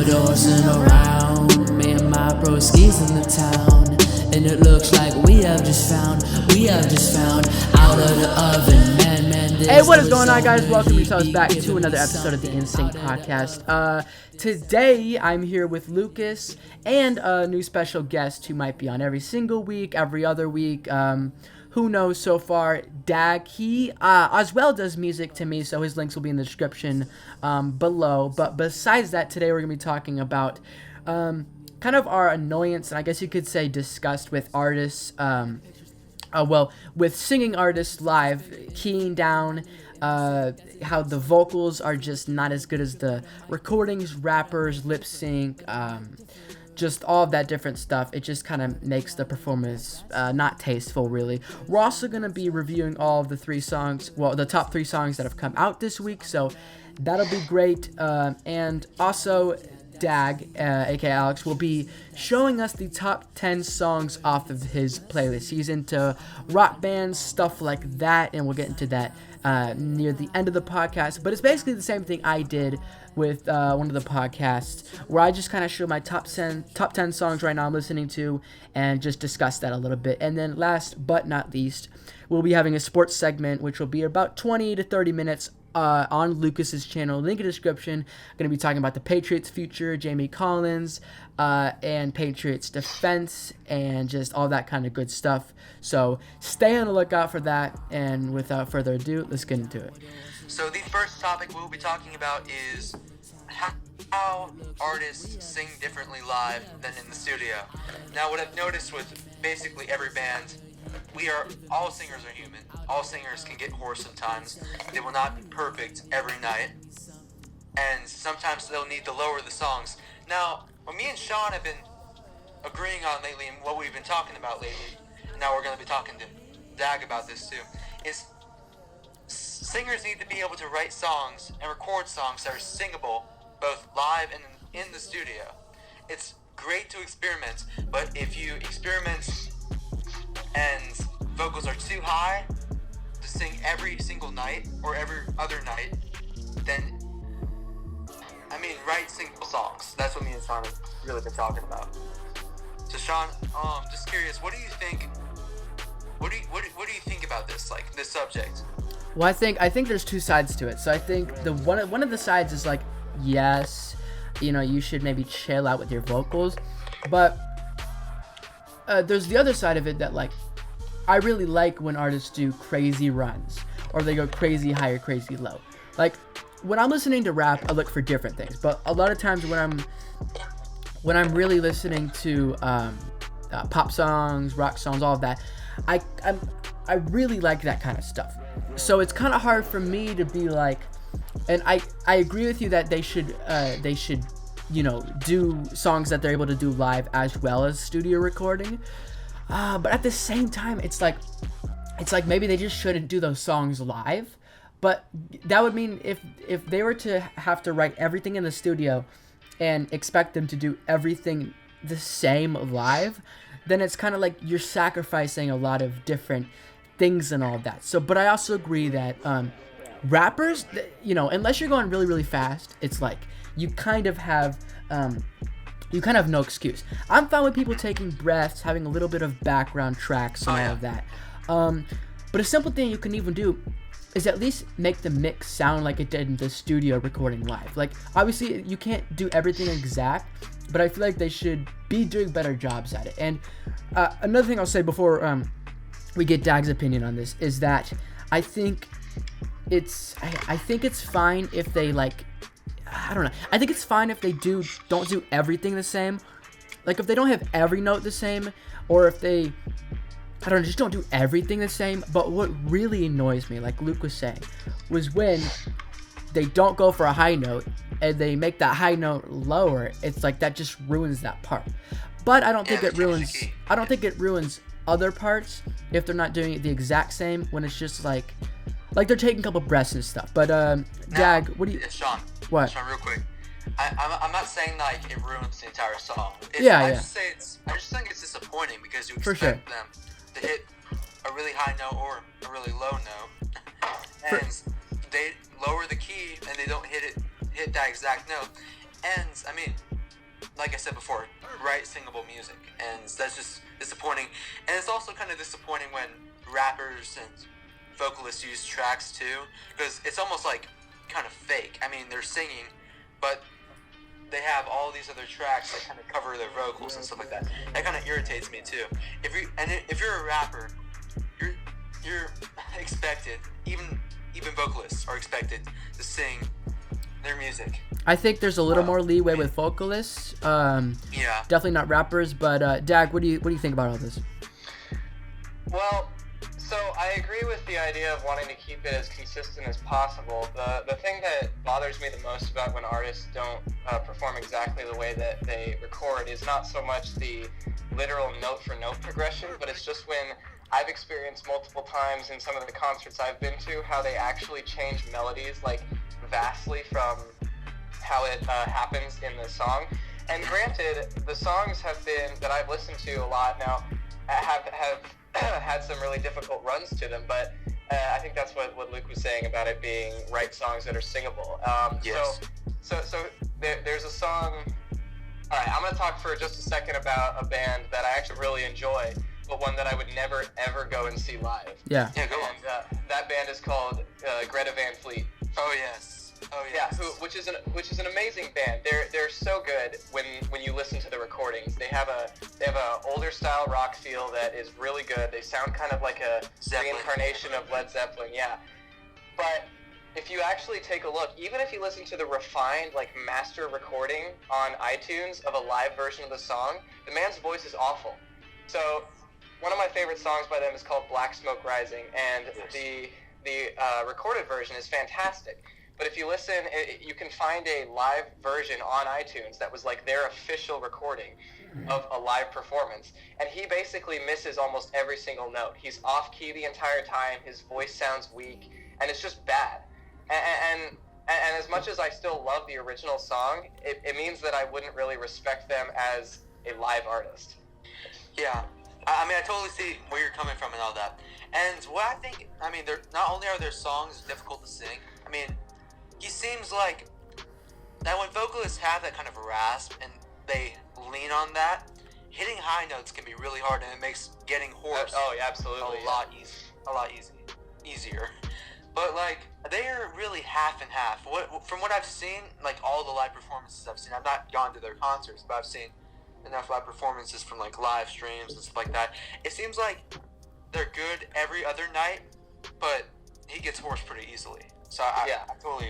overdosing around. Me and my broskies in the town, and it looks like we have just found out of the oven. Man, hey, what is going on, guys? Welcome yourselves back to another episode of the Instinct Podcast. Today I'm here with Lucas and a new special guest who might be on every single week, every other week. Who knows so far? Dag. He as well does music to me, so his links will be in the description below. But besides that, today we're gonna be talking about kind of our annoyance and I guess you could say disgust with artists. With singing artists live, keying down, how the vocals are just not as good as the recordings, rappers, lip sync, just all of that different stuff. It just kind of makes the performance not tasteful, really. We're also going to be reviewing all of the the top 3 songs that have come out this week, so that'll be great. And also, Dag, aka Alex, will be showing us the top 10 songs off of his playlist. He's into rock bands, stuff like that, and we'll get into that near the end of the podcast. But it's basically the same thing I did with one of the podcasts, where I just kind of show my top 10 songs right now I'm listening to and just discuss that a little bit. And then last but not least, we'll be having a sports segment, which will be about 20 to 30 minutes on Lucas's channel, link in the description. I'm going to be talking about the Patriots' future, Jamie Collins, and Patriots' defense, and just all that kind of good stuff. So stay on the lookout for that, and without further ado, let's get into it. So the first topic we'll be talking about is how artists sing differently live than in the studio. Now, what I've noticed with basically every band, all singers are human. All singers can get hoarse sometimes. They will not be perfect every night. And sometimes they'll need to lower the songs. Now, what me and Sean have been agreeing on lately and what we've been talking about lately, and now we're going to be talking to Dag about this too, is singers need to be able to write songs and record songs that are singable both live and in the studio. It's great to experiment, but if you experiment and vocals are too high to sing every single night or every other night, then, write single songs. That's what me and Sean have really been talking about. So Sean, just curious, what do you think? What do you think about this, this subject? Well, I think there's 2 sides to it. So I think one of the sides is like, yes, you should maybe chill out with your vocals, but there's the other side of it that I really like when artists do crazy runs, or they go crazy high or crazy low. Like, when I'm listening to rap, I look for different things. But a lot of times when I'm really listening to pop songs, rock songs, all of that, I really like that kind of stuff. So it's kind of hard for me to be like, and I agree with you that they should do songs that they're able to do live as well as studio recording. But at the same time, it's like maybe they just shouldn't do those songs live. But that would mean if they were to have to write everything in the studio and expect them to do everything the same live, then it's kind of like you're sacrificing a lot of different things and all of that. So, but I also agree that rappers, unless you're going really, really fast, it's like you kind of have no excuse. I'm fine with people taking breaths, having a little bit of background tracks and all of that. But a simple thing you can even do is at least make the mix sound like it did in the studio recording live. Like, obviously, you can't do everything exact, but I feel like they should be doing better jobs at it. And another thing I'll say before we get Dag's opinion on this is that I think it's fine if they I don't know. I think it's fine if they don't do everything the same. Like, if they don't have every note the same, or if they, I don't know, just don't do everything the same. But what really annoys me, like Luke was saying, was when they don't go for a high note and they make that high note lower. It's like that just ruins that part. But I don't think it ruins other parts if they're not doing it the exact same, when it's just like they're taking a couple breaths and stuff. But Dag, what do you? Sean. What? Sean, real quick. I'm not saying it ruins the entire song. I just think it's disappointing because you expect them to hit a really high note or a really low note, and they lower the key and they don't hit that exact note. And like I said before, write singable music, and that's just disappointing. And it's also kind of disappointing when rappers and vocalists use tracks too, because it's almost like kind of fake. I mean, they're singing, but they have all these other tracks that kind of cover their vocals and stuff like that. That kind of irritates me too. If you're a rapper, you're expected, even vocalists are expected to sing their music. I think there's a little more leeway with vocalists. Yeah. Definitely not rappers. But Dag, what do you think about all this? Well, so I agree with the idea of wanting to keep it as consistent as possible. The thing that bothers me the most about when artists don't perform exactly the way that they record is not so much the literal note for note progression, but it's just when I've experienced multiple times in some of the concerts I've been to how they actually change melodies like vastly from how it happens in the song. And granted, the songs have been that I've listened to a lot now have had some really difficult runs to them, but I think that's what Luke was saying about it being write songs that are singable. Yes. So there's a song. All right, I'm going to talk for just a second about a band that I actually really enjoy, but one that I would never ever go and see live. Yeah. Yeah, go on. And that band is called Greta Van Fleet. Oh yes. Oh Yeah, yes. which is an amazing band. They're so good when you listen to the recordings. They have a older style rock feel that is really good. They sound kind of like a Zeppelin. reincarnation of Led Zeppelin, yeah. But if you actually take a look, even if you listen to the refined like master recording on iTunes of a live version of the song, the man's voice is awful. So one of my favorite songs by them is called Black Smoke Rising, and Yes. the recorded version is fantastic. But if you listen, you can find a live version on iTunes that was like their official recording of a live performance. And he basically misses almost every single note. He's off key the entire time. His voice sounds weak, and it's just bad. And as much as I still love the original song, it means that I wouldn't really respect them as a live artist. Yeah. I mean, I totally see where you're coming from and all that. And what I think, I mean, not only are their songs difficult to sing, I mean, he seems like that when vocalists have that kind of rasp and they lean on that, hitting high notes can be really hard, and it makes getting hoarse Oh, yeah, absolutely. a lot easier. But like, they are really half and half. From what I've seen, like all the live performances I've seen, I've not gone to their concerts, but I've seen enough live performances from like live streams and stuff like that. It seems like they're good every other night, but he gets hoarse pretty easily. So I totally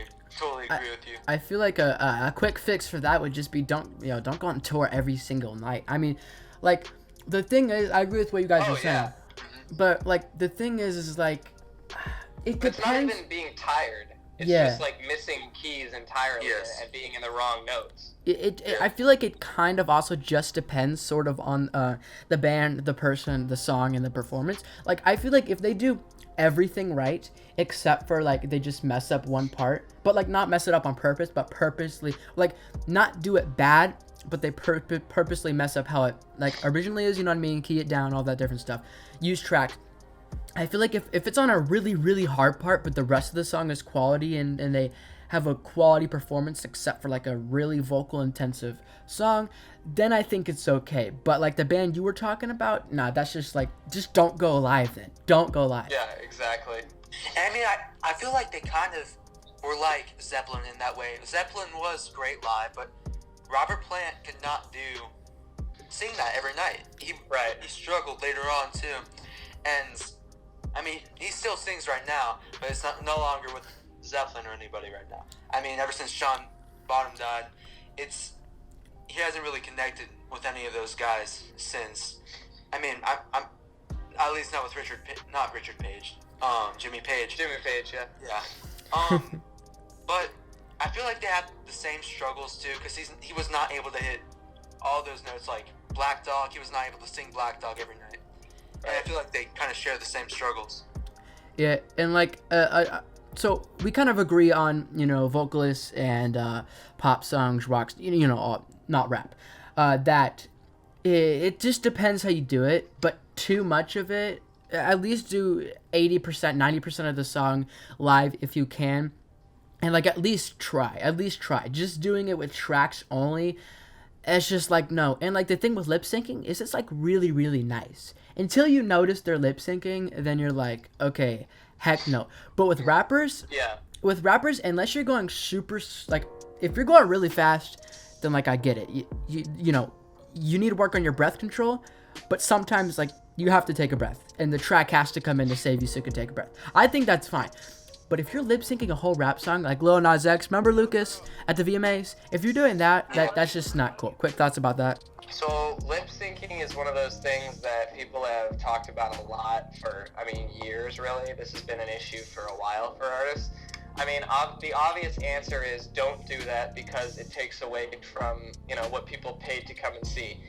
agree with you. I feel like a quick fix for that would just be don't go on tour every single night. I mean, like the thing is, I agree with what you guys are saying, but like the thing is like it It's not depends. even being tired. It's Yeah. just like missing keys entirely Yes. and being in the wrong notes. I feel like it kind of also just depends sort of on the band, the person, the song, and the performance. Like I feel like if they do everything right except for like they just mess up one part, but like not mess it up on purpose, but purposely like not do it bad, but they purposely mess up how it like originally is, you know what I mean, key it down, all that different stuff, use tracks. I feel like if it's on a really, really hard part, but the rest of the song is quality and they have a quality performance except for like a really vocal intensive song, then I think it's okay. But like the band you were talking about, nah, that's just like, just don't go live then. Don't go live. Yeah, exactly. And I mean, I feel like they kind of were like Zeppelin in that way. Zeppelin was great live, but Robert Plant could not sing that every night. He struggled later on too. And I mean, he still sings right now, but it's no longer with Zeppelin or anybody right now. I mean, ever since John Bonham died, he hasn't really connected with any of those guys since. I mean, I'm at least not with Jimmy Page. Jimmy Page, yeah. Yeah. But I feel like they have the same struggles too, because he was not able to hit all those notes like Black Dog. He was not able to sing Black Dog every night. And I feel like they kind of share the same struggles. Yeah, and like, so we kind of agree on, vocalists and pop songs, rocks, not rap. That it just depends how you do it, but too much of it, at least do 80%, 90% of the song live if you can. And like, at least try. Just doing it with tracks only, it's just like, no. And like the thing with lip syncing is it's like really, really nice. Until you notice they're lip syncing, then you're like, okay, heck no. But with rappers, Yeah. unless you're going super, like, if you're going really fast, then like I get it. You know, you need to work on your breath control, but sometimes like you have to take a breath, and the track has to come in to save you so you can take a breath. I think that's fine. But if you're lip syncing a whole rap song like Lil Nas X, remember Lucas at the VMAs? If you're doing that's just not cool. Quick thoughts about that. So lip syncing is one of those things that people have talked about a lot for, years really. This has been an issue for a while for artists. The obvious answer is don't do that because it takes away from, what people paid to come and see.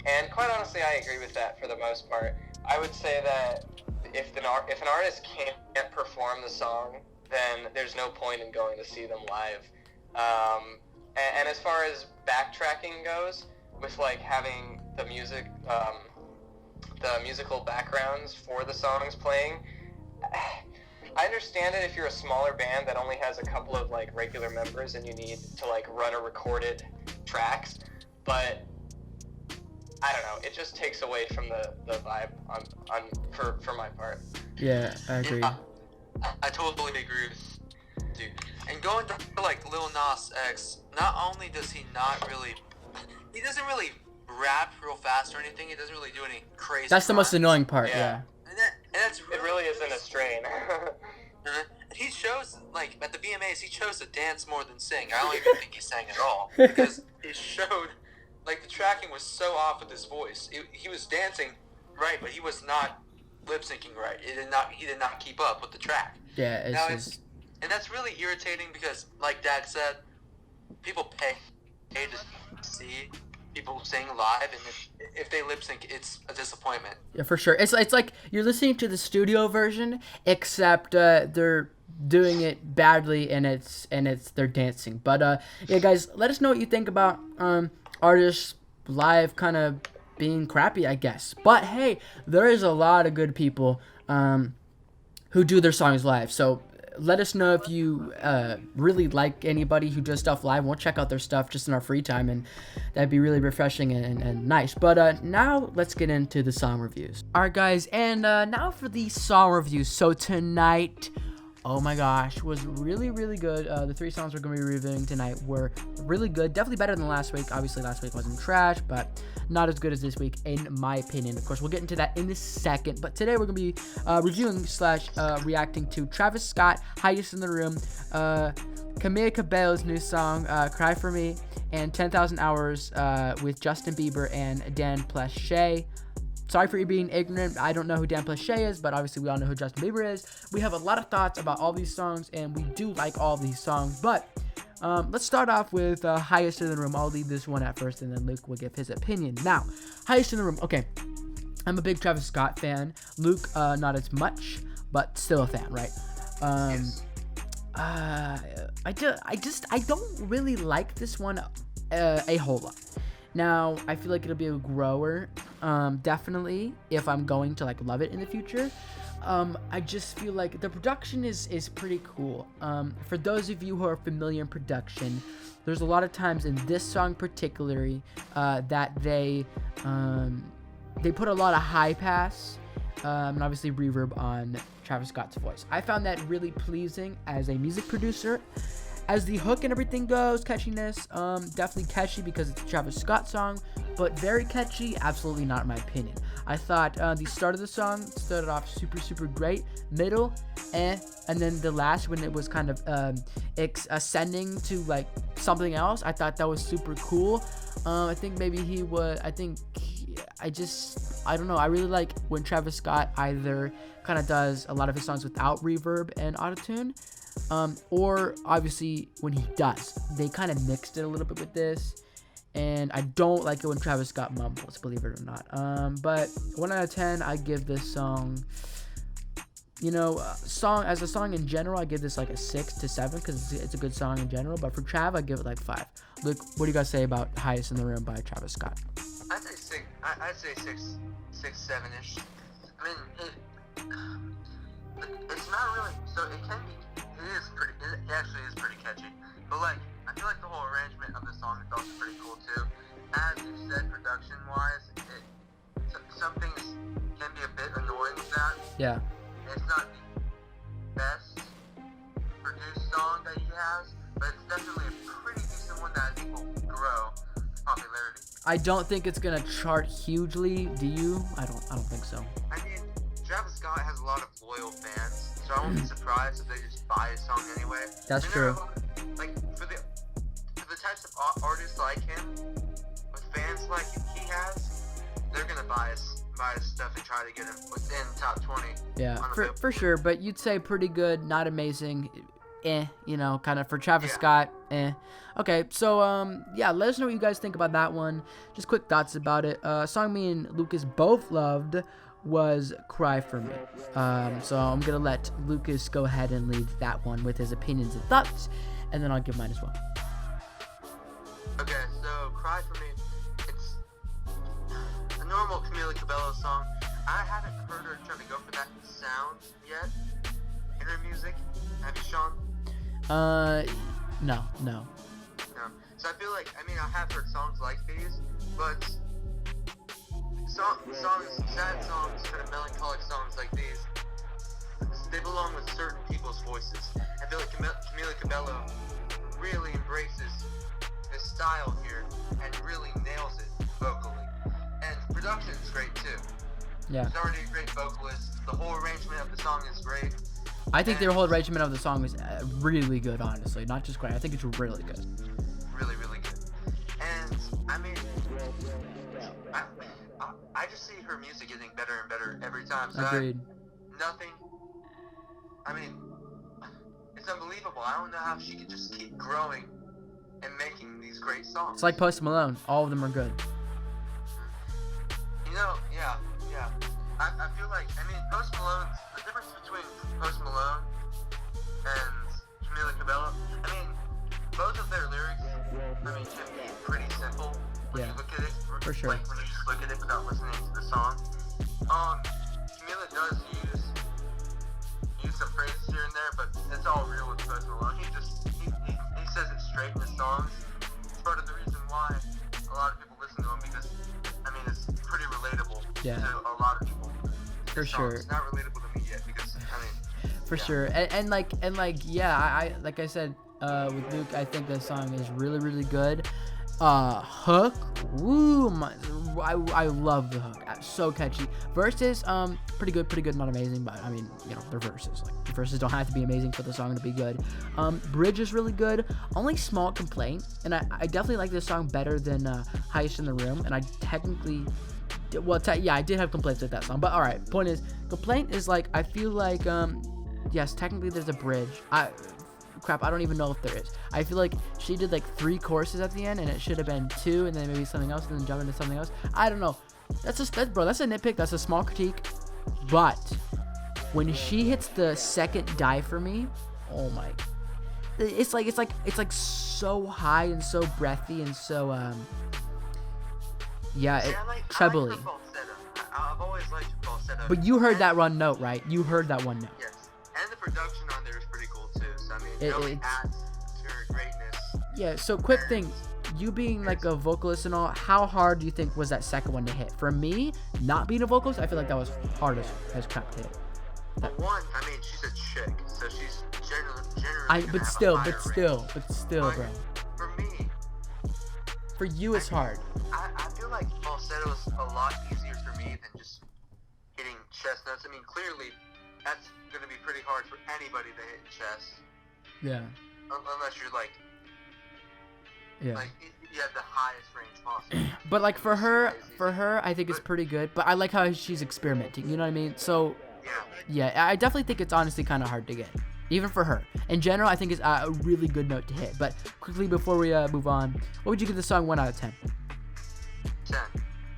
And quite honestly, I agree with that for the most part. I would say that if an artist can't perform the song, then there's no point in going to see them live. And as far as backtracking goes, with like having the music, the musical backgrounds for the songs playing, I understand it if you're a smaller band that only has a couple of like regular members and you need to like run a recorded tracks, but I don't know, it just takes away from the vibe for my part. Yeah, I agree. I totally agree with dude. And going to like Lil Nas X, not only does he doesn't really rap real fast or anything. He doesn't really do any crazy. That's the most rhymes. annoying part. Yeah. And that's It really isn't a strain. And he chose, like, at the VMAs, he chose to dance more than sing. I don't even think he sang at all. Because it showed, like, the tracking was so off with his voice. He was dancing right, but he was not lip-syncing right. He did not keep up with the track. Yeah, and that's really irritating because, like Dad said, people pay to see people sing live, and if they lip sync, it's a disappointment. Yeah, for sure. It's like you're listening to the studio version, except they're doing it badly, and they're dancing. But yeah, guys, let us know what you think about artists live kind of being crappy, I guess. But hey, there is a lot of good people who do their songs live. So let us know if you really like anybody who does stuff live. We'll check out their stuff just in our free time, and that'd be really refreshing and nice. But now let's get into the song reviews. All right, guys, and now for the song reviews. So tonight, oh my gosh, was really, really good. The 3 songs we're going to be reviewing tonight were really good. Definitely better than last week. Obviously, last week wasn't trash, but not as good as this week, in my opinion. Of course, we'll get into that in a second. But today, we're going to be reviewing / reacting to Travis Scott, Highest in the Room, Camila Cabello's new song, Cry For Me, and 10,000 Hours with Justin Bieber and Dan Pleshay. Sorry for you being ignorant. I don't know who Dan Pleshay is, but obviously we all know who Justin Bieber is. We have a lot of thoughts about all these songs, and we do like all these songs. But let's start off with Highest in the Room. I'll leave this one at first, and then Luke will give his opinion. Now, Highest in the Room. Okay, I'm a big Travis Scott fan. Luke, not as much, but still a fan, right? Yes. I don't really like this one a whole lot. Now, I feel like it'll be a grower, definitely, if I'm going to, like, love it in the future. I just feel like the production is pretty cool. For those of you who are familiar in production, there's a lot of times in this song particularly that they put a lot of high pass and obviously reverb on Travis Scott's voice. I found that really pleasing as a music producer. As the hook and everything goes, catchiness, definitely catchy because it's a Travis Scott song, but very catchy, absolutely not in my opinion. I thought the start of the song started off super, super great, middle, and then the last, when it was kind of ascending to like something else, I thought that was super cool. I think maybe I don't know, I really like when Travis Scott either kind of does a lot of his songs without reverb and autotune, or obviously when he does. They kind of mixed it a little bit with this, and I don't like it when Travis Scott mumbles, believe it or not. But 1 out of 10, I give this song, as a song in general, I give this like a 6 to 7 because it's a good song in general. But for Trav, I give it like 5. Luke, what do you guys say about Highest in the Room by Travis Scott? I'd say 6. I'd say 6, 7-ish. I mean, it's not really. So it can be. It actually is pretty catchy. But like, I feel like the whole arrangement of the song is also pretty cool too. as you said, production-wise, some things can be a bit annoying with that. Yeah. It's not the best produced song that he has, but it's definitely a pretty decent one that I think will grow in popularity. I don't think it's gonna chart hugely. Do you? I don't think so. I mean, Travis Scott has a lot of loyal fans, so I won't be surprised if they just buy his song anyway. That's And true. Like for the types of artists like him, with fans like he has, they're gonna buy his stuff and try to get him within top 20. Yeah, on the for Billboard. sure. But you'd say pretty good, not amazing. You know, kind of for Travis Yeah. Scott, Okay, so yeah, let us know what you guys think about that one. Just quick thoughts about it. Song me and Lucas both loved was "Cry for Me." So I'm gonna let Lucas go ahead and lead that one with his opinions and thoughts, and then I'll give mine as well. Okay, so Cry For Me, it's a normal Camila Cabello song. I haven't heard her try to go for that sound yet in her music. Have you, Sean? No. No. So I feel like, I mean, I have heard songs like these, but sad songs, kind of melancholic songs like these, they belong with certain people's voices. I feel like Camila Cabello really embraces this style here and really nails it vocally. And production's great too. Yeah, She's already a great vocalist. The whole arrangement of the song is great. I think their whole arrangement of the song is really good. Honestly, not just great. I think it's really good. Really, really good. And I mean, I just see her music getting better and better every time. So Agreed. I mean, it's unbelievable. I don't know how she could just keep growing and making these great songs. It's like Post Malone. All of them are good. You know, yeah. I feel like, I mean, Post Malone's, the difference between Post Malone and Camila Cabello, I mean, both of their lyrics, I mean, can be pretty simple when Yeah, you look at it. for sure. Like, when you just look at it without listening to the song. Camila does use some phrases here and there, but it's all real with Post Malone. He says it straight in his songs. It's part of the reason why a lot of people listen to him, because, I mean, it's pretty relatable Yeah. to a lot of people. For His sure. songs. It's not relatable to me yet, because, I mean, For yeah. sure. And like yeah, I like I said with Luke, I think the song is really, really good. Hook, woo, I love the hook. So catchy. Verses, pretty good, not amazing, but I mean, you know, they're verses. Like, the verses don't have to be amazing for the song to be good. Bridge is really good. Only small complaint, and I definitely like this song better than Highest in the Room, and I technically, I did have complaints with that song, but alright, point is, complaint is like, I feel like, yes, technically there's a bridge. I don't even know if there is. I feel like she did like 3 choruses at the end, and it should have been 2, and then maybe something else, and then jump into something else. I don't know. That's a nitpick. That's a small critique. But when she hits the second "Die for Me," oh my, it's like so high and so breathy and so See, I like trebly. her falsetto. I've always liked her falsetto. But you heard And- that one note, right? You heard that one note. Yes. And the production on there is pretty cool too. So I mean, It- it really it's- adds to her greatness. Yeah, so quick thing, you being like a vocalist and all, how hard do you think was that second one to hit? For me, not being a vocalist, I feel like that was hard as crap to hit. But one, I mean, she's a chick, so she's generally gonna But have still, a higher range. bro. For me, For you, it's hard. I feel like falsetto's a lot easier for me than just hitting chest notes. I mean, clearly, that's gonna be pretty hard for anybody to hit chest, Yeah. unless you're like Yeah. you have the highest range possible. But like for her, I think it's pretty good. But I like how she's experimenting. You know what I mean? So Yeah. yeah, I definitely think it's honestly kind of hard to get, even for her. In general, I think it's a really good note to hit. But quickly before we move on, what would you give the song 1 out of 10? 10.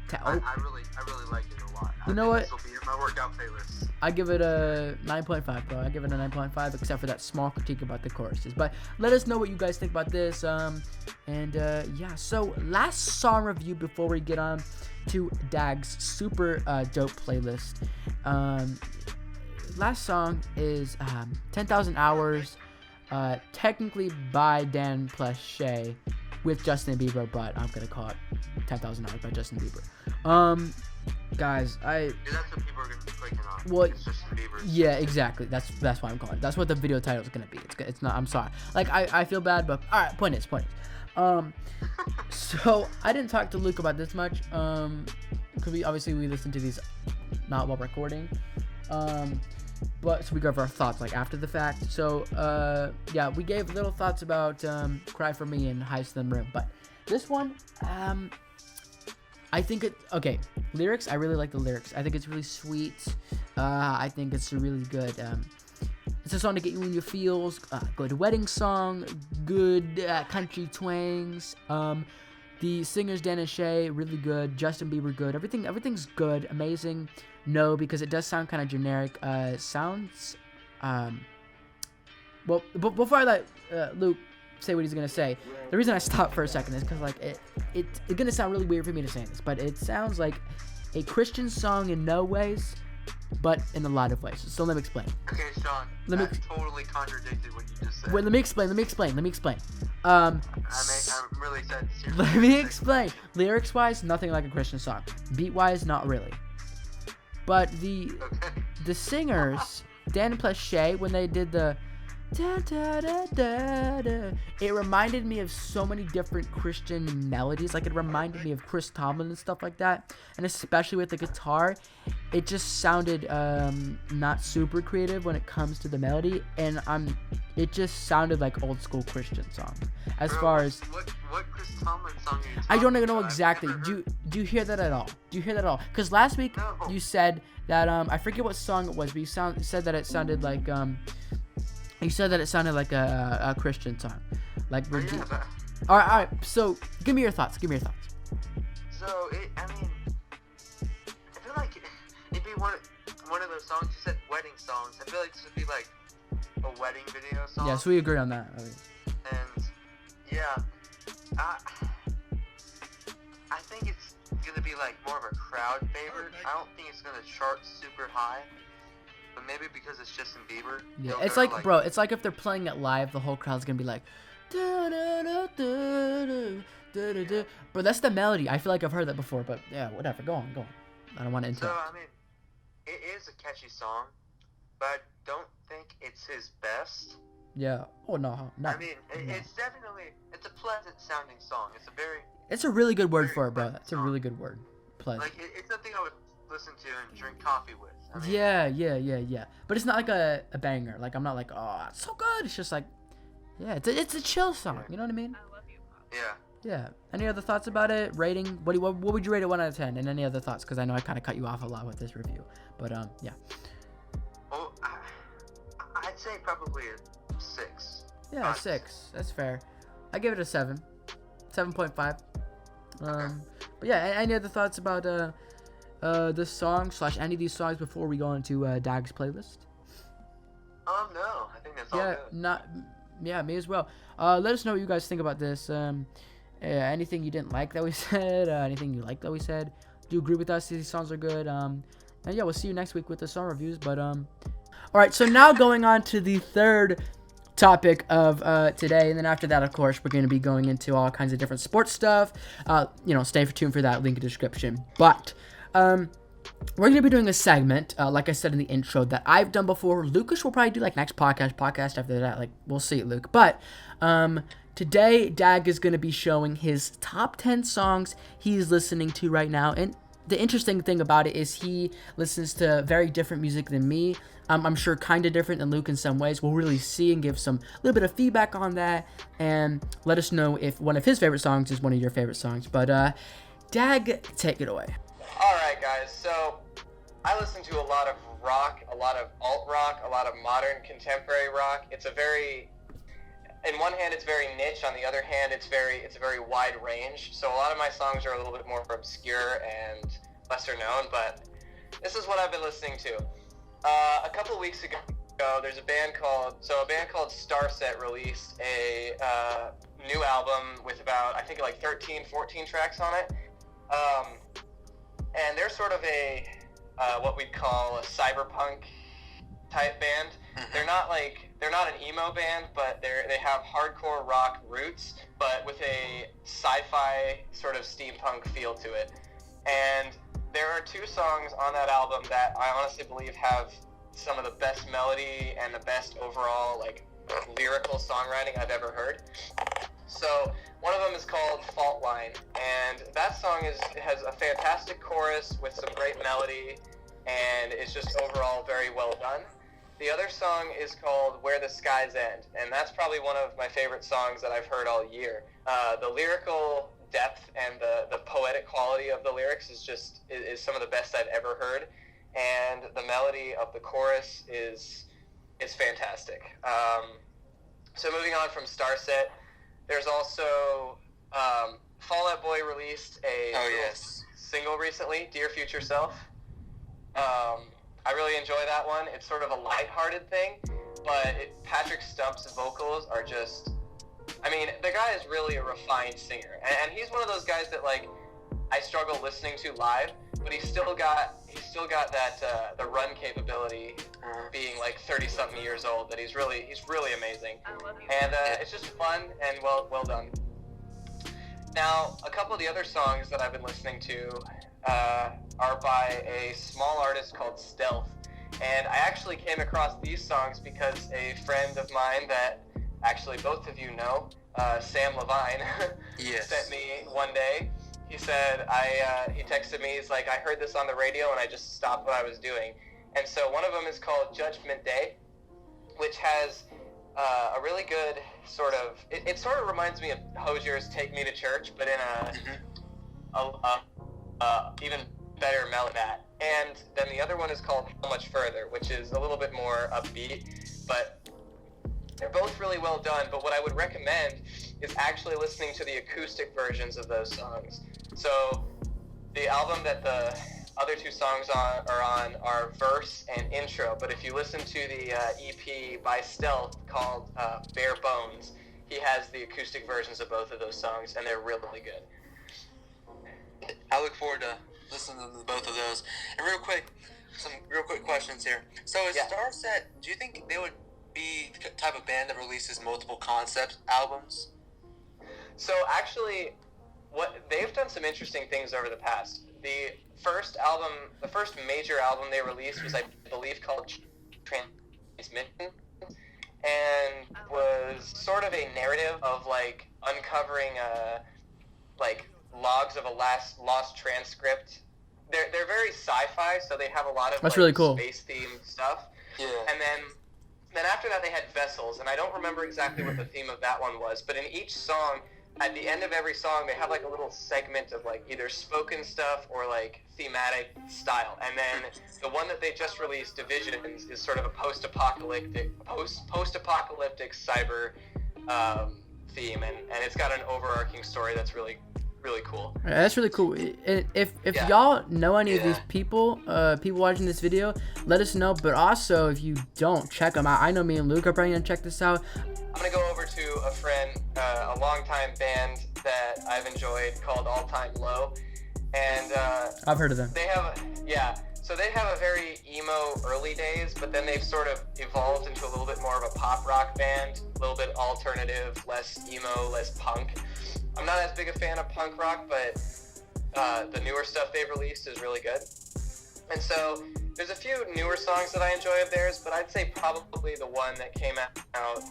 10. I Oh, really like it a lot. You know what? This will be in my workout playlist. I give it a 9.5, bro. I give it a 9.5, except for that small critique about the choruses. But let us know what you guys think about this. Yeah. So last song review before we get on to Dag's super dope playlist. Last song is 10,000 Hours, technically by Dan plus Shay. with Justin Bieber, but I'm gonna call it 10,000 Hours by Justin Bieber. Guys, Dude, that's what people are gonna be clicking on. Well, It's Justin Bieber's. yeah, exactly. That's why I'm calling it. That's what the video title is gonna be. It's not. I'm sorry. Like I feel bad, but all right. Point is. So I didn't talk to Luke about this much. Because we listen to these not while recording. But so we gave our thoughts like after the fact. So yeah, we gave little thoughts about Cry For Me and Heist in the Room. But this one, I think okay. Lyrics, I really like the lyrics. I think it's really sweet. I think it's a really good. It's a song to get you in your feels. Good wedding song. Good country twangs. The singers Dan and Shay really good. Justin Bieber good. Everything's good. Amazing. No, because it does sound kind of generic. Sounds. Well, before I let Luke say what he's gonna say, the reason I stopped for a second is because like it's gonna sound really weird for me to say this, but it sounds like a Christian song in no ways, but in a lot of ways. So let me explain. Okay, Sean. That totally contradicted what you just said. Wait, let me explain. I'm really sad to hear. Let me explain. Lyrics wise, nothing like a Christian song. Beat wise, not really. But the singers, Dan plus Shay, when they did the da, da, da, da, da, it reminded me of so many different Christian melodies. Like it reminded me of Chris Tomlin and stuff like that. And especially with the guitar, it just sounded not super creative when it comes to the melody. And it just sounded like old school Christian song. As far as what Chris Tomlin song are you I don't even talking know about? exactly. Do you hear that at all? Because last week No. you said that I forget what song it was, but you said that it sounded like you said that it sounded like a Christian song, like. Oh, yeah, but- All right. So give me your thoughts. So I feel like it'd be one of those songs. You said wedding songs. I feel like this would be like a wedding video song. Yes, we agree on that. And yeah, I think it's gonna be like more of a crowd favorite. I don't think it's gonna chart super high, but maybe because it's Justin Bieber. Yeah, they'll it's go like, bro, it's like if they're playing it live, the whole crowd's gonna be like, da, da, da, da, da, da, da, da. Bro, that's the melody. I feel like I've heard that before, but yeah, whatever. Go on. I don't want to So interrupt. I mean, it is a catchy song, but I don't think it's his best. Yeah. Oh no. I mean, it's a pleasant sounding song. It's a really good word for it, bro. It's a really good word. Pleasant. Like it's something I would listen to and drink coffee with. I mean, Yeah. But it's not like a banger. Like I'm not like, oh, it's so good. It's just like, yeah, it's a chill song. You know what I mean? Yeah. Yeah. Any other thoughts about it? Rating? What would you rate it 1 out of 10? And any other thoughts? Because I know I kind of cut you off a lot with this review. But yeah. Well, I'd say probably a 6. Yeah, a 6. That's fair. I give it a 7. 7.5. But yeah, any other thoughts about this song / any of these songs before we go into Dag's playlist? No, I think that's all good. Me as well. Let us know what you guys think about this. Anything you didn't like that we said, anything you liked that we said. Do you agree with us? These songs are good. And yeah, we'll see you next week with the song reviews. But all right, so now going on to the third topic of today, and then after that, of course, we're going to be going into all kinds of different sports stuff. Stay tuned for that, link in the description. But we're going to be doing a segment, like I said in the intro, that I've done before. Lucas will probably do like next podcast after that. Like, we'll see, Luke. But today, Dag is going to be showing his top 10 songs he's listening to right now. And the interesting thing about it is he listens to very different music than me. I'm sure kind of different than Luke in some ways. We'll really see and give some little bit of feedback on that, and let us know if one of his favorite songs is one of your favorite songs. But Dag, take it away. Alright guys, so I listen to a lot of rock, a lot of alt rock, a lot of modern contemporary rock. It's a very, in one hand it's very niche, on the other hand it's a very wide range. So a lot of my songs are a little bit more obscure and lesser known, but this is what I've been listening to. A couple of weeks ago, there's a band called Starset released a new album with about, I think, like 13, 14 tracks on it. And they're sort of a what we'd call a cyberpunk type band. They're they're not an emo band, but they have hardcore rock roots, but with a sci-fi sort of steampunk feel to it. And there are 2 songs on that album that I honestly believe have some of the best melody and the best overall like lyrical songwriting I've ever heard. So one of them is called Fault Line, and that song has a fantastic chorus with some great melody, and it's just overall very well done. The other song is called Where the Skies End, and that's probably one of my favorite songs that I've heard all year. The lyrical depth and the poetic quality of the lyrics is some of the best I've ever heard, and the melody of the chorus is fantastic. So moving on from Starset, there's also Fall Out Boy released a single recently, Dear Future Self. I really enjoy that one. It's sort of a lighthearted thing, but Patrick Stump's vocals are just, I mean, the guy is really a refined singer, and he's one of those guys that like I struggle listening to live, but he's still got that the run capability, being like 30-something years old, that he's really amazing, and it's just fun and well done. Now, a couple of the other songs that I've been listening to are by a small artist called Stealth, and I actually came across these songs because a friend of mine that actually both of you know, Sam Levine, sent me one day. He said, he texted me, he's like, I heard this on the radio and I just stopped what I was doing. And so one of them is called Judgment Day, which has a really good sort of, it sort of reminds me of Hozier's Take Me to Church, but in a even better melody. And then the other one is called How Much Further, which is a little bit more upbeat, but they're both really well done. But what I would recommend is actually listening to the acoustic versions of those songs. So the album that the other 2 songs are on are verse and intro, but if you listen to the EP by Stealth called Bare Bones, he has the acoustic versions of both of those songs, and they're really good. I look forward to listening to both of those. And some real quick questions here. So is Starset, do you think they would be the type of band that releases multiple concept albums? So actually, they've done some interesting things over the past. The first major album they released was, I believe, called Transmission, and was sort of a narrative of like uncovering like logs of a lost transcript. They're very sci-fi, so they have a lot of That's really cool. space-themed stuff. Yeah. And then after that they had Vessels, and I don't remember exactly what the theme of that one was, but in each song, at the end of every song, they have like a little segment of like either spoken stuff or like thematic style. And then the one that they just released, Divisions, is sort of a post-apocalyptic cyber theme, and it's got an overarching story that's really cool. That's really cool. If y'all know any of these people watching this video, let us know. But also, if you don't, check them out. I know me and Luke are probably gonna check this out. I'm gonna go over to a friend, a longtime band that I've enjoyed called All Time Low, and I've heard of them. So they have a very emo early days, but then they've sort of evolved into a little bit more of a pop rock band, a little bit alternative, less emo, less punk. I'm not as big a fan of punk rock, but the newer stuff they've released is really good. And so there's a few newer songs that I enjoy of theirs, but I'd say probably the one that came out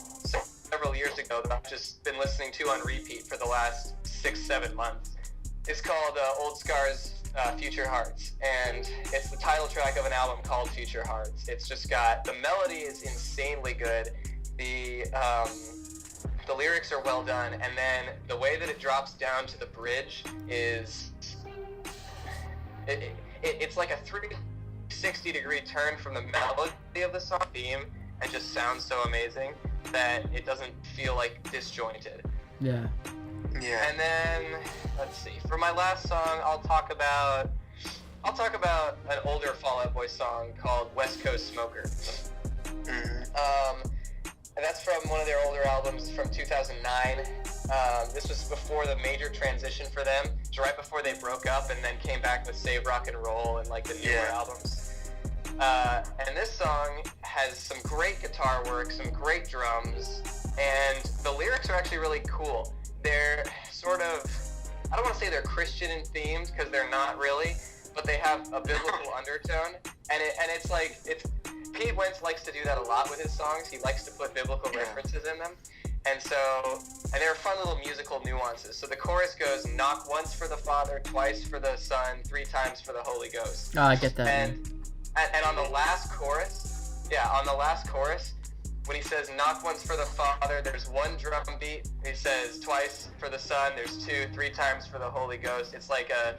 several years ago that I've just been listening to on repeat for the last 6-7 months. It's called Old Scars, Future Hearts, and it's the title track of an album called Future Hearts. It's just got, the melody is insanely good, the lyrics are well done, and then the way that it drops down to the bridge is, it's like a 360-degree turn from the melody of the song theme, and just sounds so amazing that it doesn't feel like disjointed. Yeah. And then, let's see, for my last song, I'll talk about an older Fall Out Boy song called West Coast Smoker. And that's from one of their older albums from 2009. This was before the major transition for them. It's right before they broke up and then came back with Save Rock and Roll and like the newer albums. And this song has some great guitar work, some great drums, and the lyrics are actually really cool. They're sort of, I don't want to say they're Christian themed, because they're not really, but they have a biblical undertone, and it's like, Pete Wentz likes to do that a lot with his songs. He likes to put biblical references in them. And they're fun little musical nuances. So the chorus goes, knock once for the Father, twice for the Son, 3 times for the Holy Ghost. Oh, I get that. And on the last chorus, when he says knock once for the Father, there's 1 drum beat. He says twice for the Son, there's 2, 3 times for the Holy Ghost. It's like a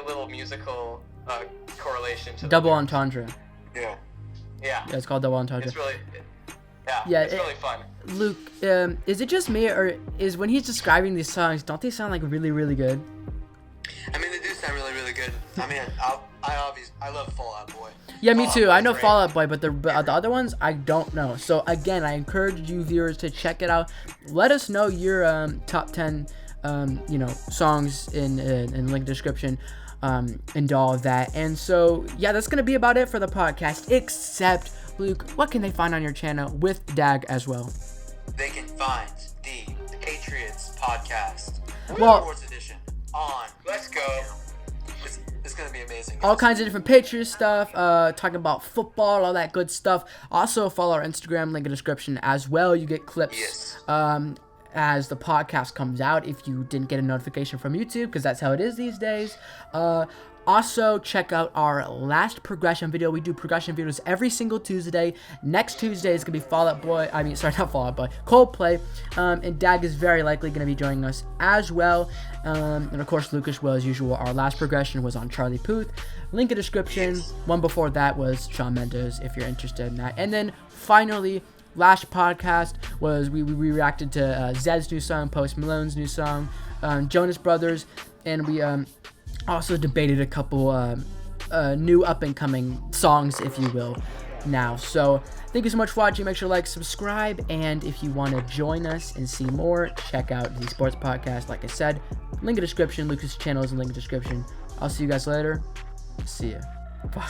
little musical correlation to Double entendre. Yeah. Yeah. It's called double entendre. It's really, it's really fun. Luke, is it just me, or is when he's describing these songs, don't they sound like really, really good? I mean, they do sound really, really good. I mean, I love Fall Out Boy. Yeah, me Fall Out too. Boy's I know great. Fall Out Boy, but the other ones, I don't know. So again, I encourage you viewers to check it out. Let us know your top 10, songs in link description. And all of that. And so, yeah, that's going to be about it for the podcast, except, Luke, what can they find on your channel with Dag as well? They can find the Patriots podcast, Well- Sports Edition, on. Let's go. It's going to be amazing. All kinds of different Patriots stuff, talking about football, all that good stuff. Also, follow our Instagram, link in the description as well. You get clips Yes. as the podcast comes out if you didn't get a notification from YouTube, because that's how it is these days. Also, check out our last progression video. We do progression videos every single Tuesday. Next Tuesday is going to be Coldplay. And Dag is very likely going to be joining us as well. And of course, Lucas will, as usual. Our last progression was on Charlie Puth. Link in description. One before that was Shawn Mendes, if you're interested in that. And then finally, last podcast was we reacted to Zed's new song, Post Malone's new song, Jonas Brothers, and we also debated a couple new up-and-coming songs, if you will, now. So thank you so much for watching. Make sure to like, subscribe, and if you want to join us and see more, check out the Sports Podcast. Like I said, link in the description. Lucas' channel is in the link in the description. I'll see you guys later. See ya. Bye.